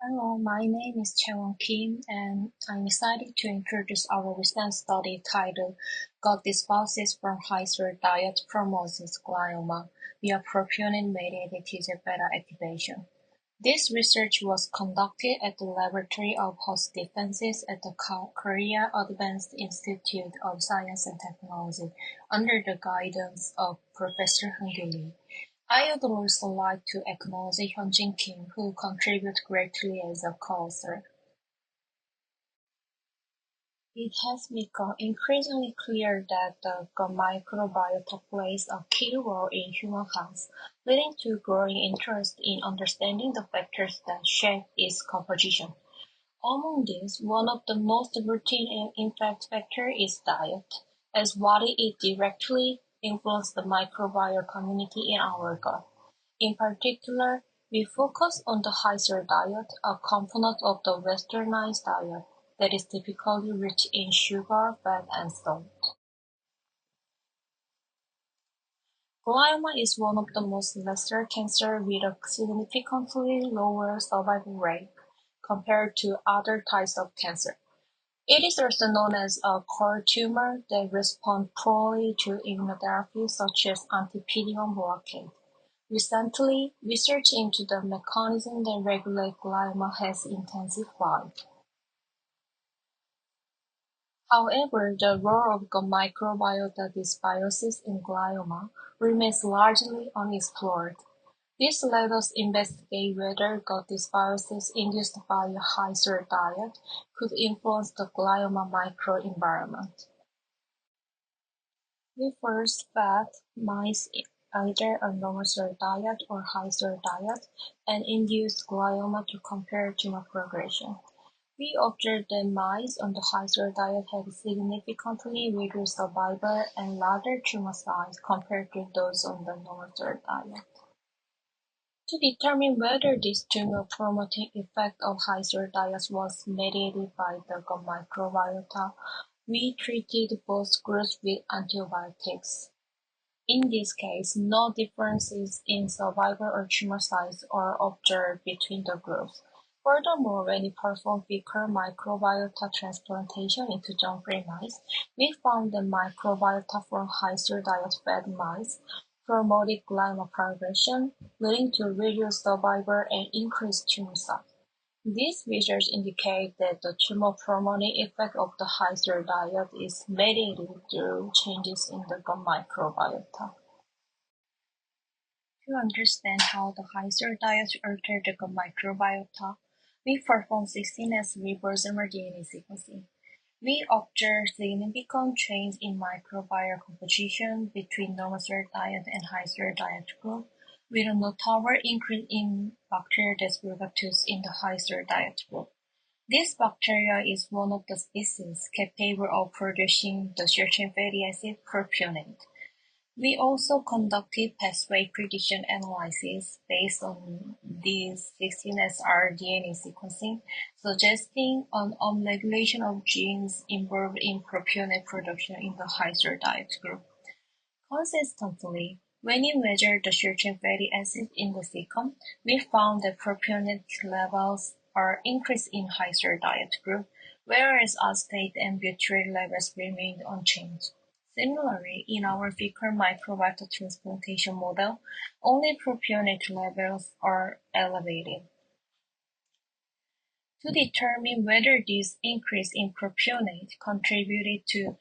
Hello, my name is Chae Kim, and I'm excited to introduce our recent study titled "Gut Dysbiosis from High-Salt Diet Promotes Glioma via Propionate-mediated TGF-β activation." This research was conducted at the Laboratory of Host Defenses at the Korea Advanced Institute of Science and Technology under the guidance of Professor Hong Lee. I would also like to acknowledge Hyunjin Kim, who contributed greatly as a co-author. It has become increasingly clear that the gut microbiota plays a key role in human health, leading to growing interest in understanding the factors that shape its composition. Among these, one of the most routine and impact factor is diet, as what it directly influences the microbial community in our gut. In particular, we focus on the high-salt diet, a component of the westernized diet that is typically rich in sugar, fat, and salt. Glioma is one of the most lesser cancers with a significantly lower survival rate compared to other types of cancer. It is also known as a cold tumor that responds poorly to immunotherapy such as anti-PD-1 blockade. Recently, research into the mechanism that regulates glioma has intensified. However, the role of the microbiota dysbiosis in glioma remains largely unexplored. This led us investigate whether gut dysbiosis induced by a high-salt diet could influence the glioma microenvironment. We first fed mice either a normal-salt diet or high-salt diet and induced glioma to compare tumor progression. We observed that mice on the high-salt diet had significantly reduced survival and larger tumor size compared to those on the normal-salt diet. To determine whether this tumor-promoting effect of high-salt diet was mediated by the gut microbiota, we treated both groups with antibiotics. In this case, no differences in survival or tumor size are observed between the groups. Furthermore, when we performed fecal microbiota transplantation into germ-free mice, we found that microbiota from high-salt diet-fed mice promoted glioma progression, leading to reduced survival and increased tumor size. These research indicate that the tumor-promoting effect of the high-salt diet is mediated through changes in the gut microbiota. To understand how the high-salt diet altered the gut microbiota, we performed 16S ribosomal DNA sequencing. We observed significant change in microbial composition between normal salt diet and high-salt diet group, with a notable increase in Bacteroides in the high-salt diet group. This bacteria is one of the species capable of producing the short-chain fatty acid propionate. We also conducted pathway prediction analysis based on these 16S DNA sequencing, suggesting an upregulation of genes involved in propionate production in the high-salt diet group. Consistently, when we measured the short-chain fatty acid in the sequence, we found that propionate levels are increased in high-salt diet group, whereas acetate and butyrate levels remained unchanged. Similarly, in our fecal microbiota transplantation model, only propionate levels are elevated. To determine whether this increase in propionate contributed to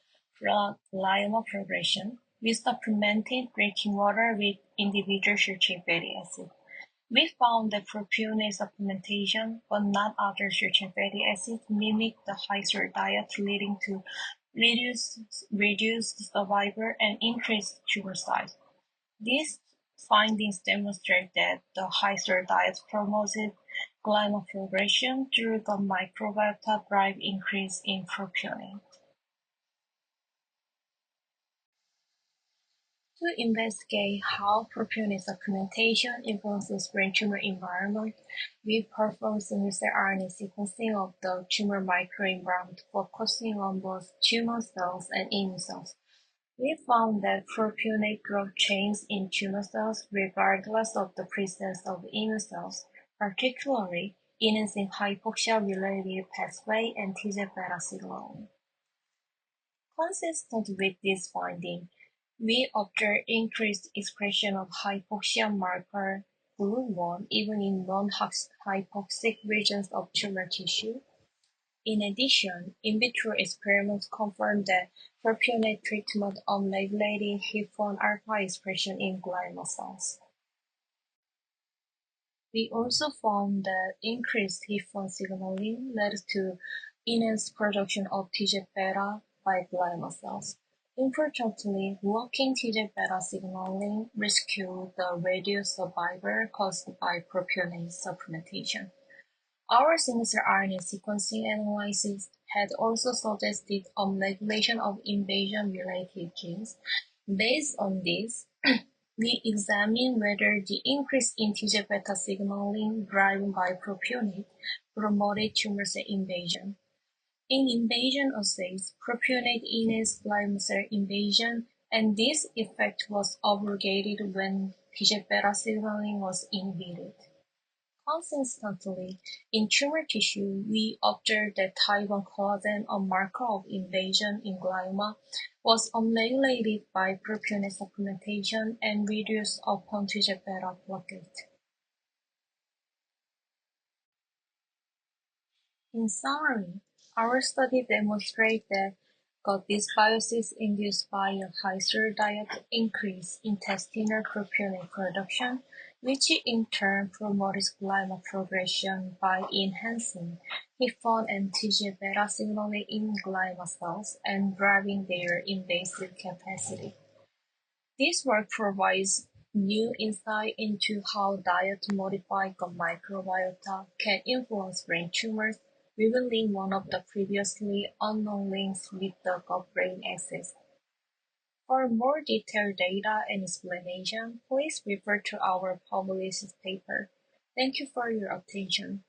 glioma progression, we supplemented drinking water with individual short-chain fatty acid. We found that propionate supplementation, but not other short-chain fatty acids, mimicked the high-salt diet, leading to reduced survival and increased tumor size. These findings demonstrate that the high-salt diet promoted glioma progression through the microbiota-derived increase in propionate. To investigate how propionate supplementation influences brain tumor environment, we performed single-cell RNA sequencing of the tumor microenvironment, focusing on both tumor cells and immune cells. We found that propionate growth changes in tumor cells regardless of the presence of immune cells. Particularly, enhancing hypoxia-related pathway and TGF-β signaling. Consistent with this finding, we observed increased expression of hypoxia marker Glu-1 even in non-hypoxic regions of tumor tissue. In addition, in vitro experiments confirmed that propionate treatment upregulated HIF-1 alpha expression in glioma cells. We also found that increased HIF-1 signaling led to enhanced production of TGF-β by glioma cells. Importantly, blocking TGF-β signaling rescued the reduced survival caused by propionate supplementation. Our single-cell RNA sequencing analysis had also suggested upregulation of invasion-related genes. Based on this, we examined whether the increase in TGF-β signaling driven by propionate promoted tumor cell invasion. In invasion assays, propionate enhanced glioma cell invasion, and this effect was abrogated when TGF-β signaling was inhibited. Consistently, in tumor tissue, we observed that type 1 collagen, a marker of invasion in glioma, was upregulated by propionate supplementation and reduced upon TGF-β blockade. In summary, our study demonstrates that gut dysbiosis induced by a high-salt diet increased intestinal propionate production, which in turn promotes glioma progression by enhancing HIF-1 and TGF-β signaling in glioma cells and driving their invasive capacity. This work provides new insight into how diet-modified gut microbiota can influence brain tumors, revealing one of the previously unknown links with the gut-brain axis. For more detailed data and explanation, please refer to our published paper. Thank you for your attention.